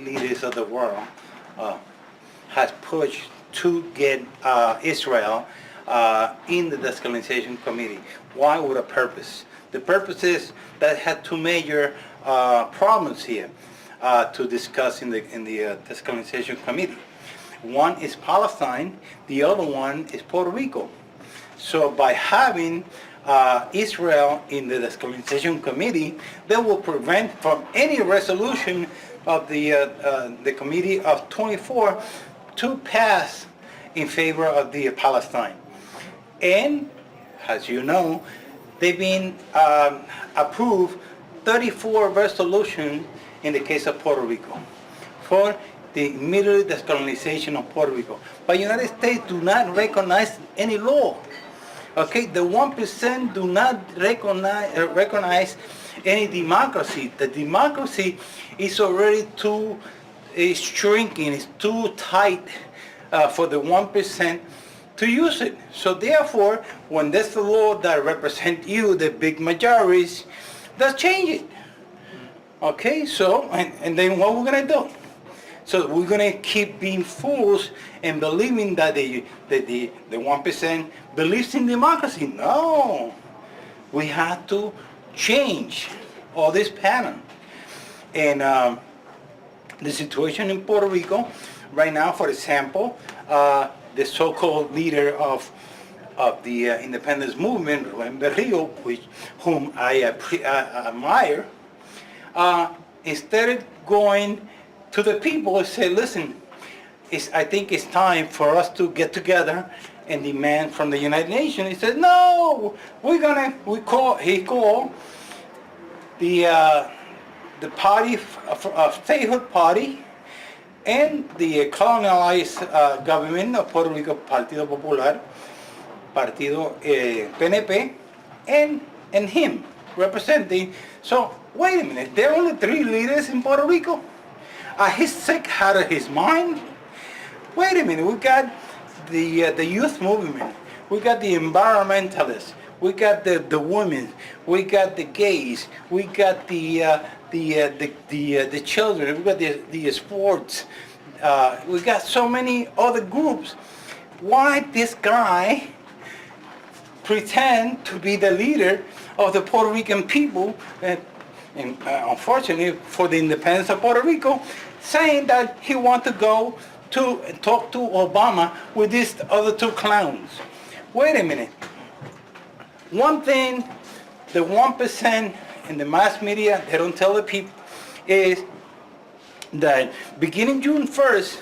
leaders of the world has pushed to get Israel in the Decolonization Committee. Why? With a purpose. The purpose is that had two major problems here to discuss in the Decolonization Committee. One is Palestine, the other one is Puerto Rico. So by having Israel in the Decolonization Committee, that will prevent from any resolution of the Committee of 24 to pass in favor of the Palestine. And as you know, they've been approved 34 resolutions in the case of Puerto Rico for the immediate decolonization of Puerto Rico. But the United States do not recognize any law. Okay, the 1% do not recognize any democracy. The democracy is already is shrinking, it's too tight for the 1% to use it. So therefore, when there's the law that represent you, the big majorities, let's change it. Okay, so, and then what we're gonna do? So we're gonna keep being fools and believing that the 1% believes in democracy. No, we have to change all this pattern. And the situation in Puerto Rico right now, for example, the so-called leader of the independence movement, Berrio, whom I admire, instead of going to the people and say, listen, I think it's time for us to get together and demand from the United Nations. He said, no, he called the party of statehood party and the colonialized government of Puerto Rico, Partido Popular, Partido PNP, and him representing. So wait a minute, there are only 3 leaders in Puerto Rico? Are he sick out of his mind? Wait a minute, we got the youth movement, we got the environmentalists, we got the women, we got the gays, we got the children, we got the sports, we got so many other groups. Why this guy pretend to be the leader of the Puerto Rican people, and unfortunately for the independence of Puerto Rico, saying that he wants to go to talk to Obama with these other 2 clowns? Wait a minute. One thing the 1% in the mass media, they don't tell the people, is that beginning June 1st,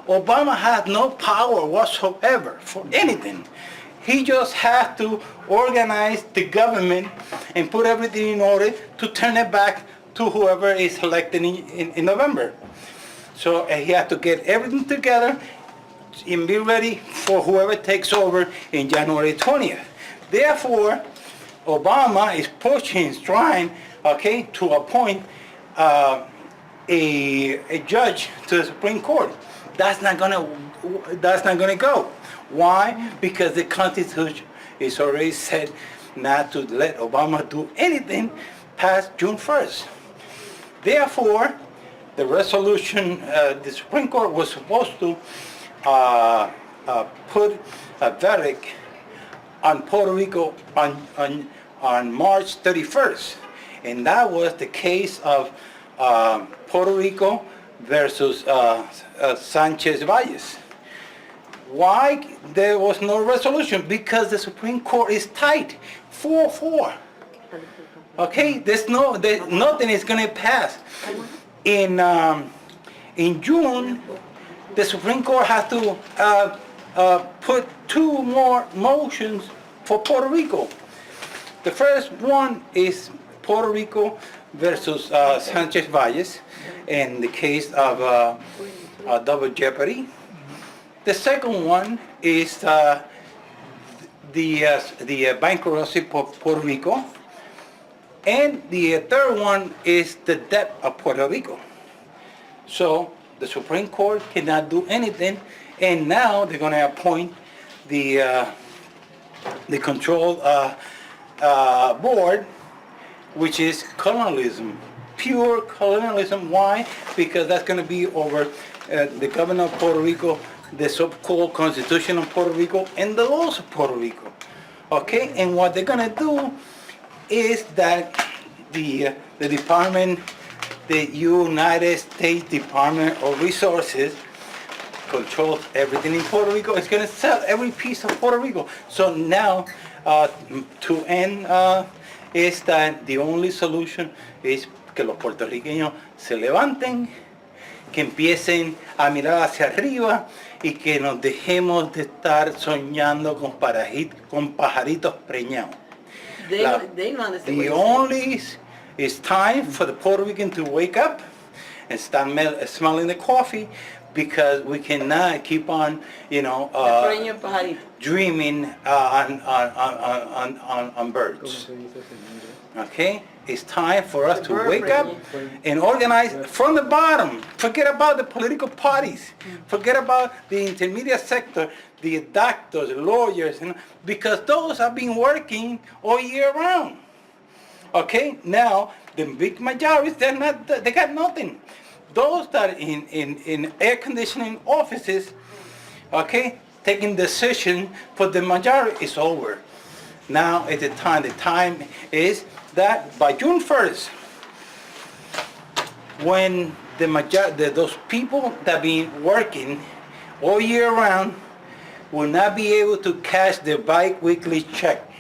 Obama has no power whatsoever for anything. He just has to organize the government and put everything in order to turn it back to whoever is elected in November. So he has to get everything together and be ready for whoever takes over in January 20th. Therefore, Obama is pushing, trying, to appoint a judge to the Supreme Court. That's not gonna go. Why? Because the Constitution is already said not to let Obama do anything past June 1st. Therefore, the resolution, the Supreme Court was supposed to put a verdict on Puerto Rico on March 31st. And that was the case of Puerto Rico versus Sanchez Valles. Why there was no resolution? Because the Supreme Court is tight, 4-4. Okay, nothing is going to pass. In June, the Supreme Court has to put 2 more motions for Puerto Rico. The first one is Puerto Rico versus Sanchez Valles in the case of double jeopardy. The second one is the bankruptcy of Puerto Rico. And the third one is the debt of Puerto Rico. So the Supreme Court cannot do anything, and now they're going to appoint the control board, which is colonialism pure colonialism. Why? Because that's going to be over the governor of Puerto Rico, the so-called Constitution of Puerto Rico, and the laws of Puerto Rico. Okay, and what they're going to do is that the department, the United States Department of Resources, controls everything in Puerto Rico. It's going to sell every piece of Puerto Rico. So now, to end, is that the only solution is que los puertorriqueños se levanten, que empiecen a mirar hacia arriba y que nos dejemos de estar soñando con pajaritos preñados. They don't understand what The you're only it's time for the Puerto Rican to wake up and start smelling the coffee, because we cannot keep on, saying. Pequeño pajarito. dreaming on birds. Okay? It's time for us to wake up and organize from the bottom. Forget about the political parties. Forget about the intermediate sector, the doctors, lawyers, because those have been working all year round. Okay? Now, the big majorities, they got nothing. Those that are in air conditioning offices, okay, taking decision for the majority is over. Now is the time. The time is that by June 1st, when those people that have been working all year round will not be able to cash their bi-weekly check.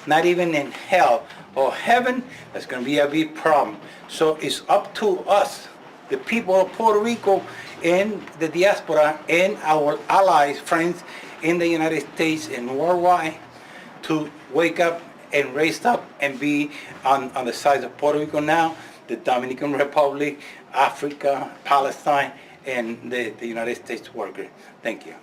Not even in hell or heaven, that's going to be a big problem. So it's up to us, the people of Puerto Rico and the diaspora and our allies, friends in the United States and worldwide, to wake up and raise up and be on the side of Puerto Rico now, the Dominican Republic, Africa, Palestine, and the United States worker. Thank you.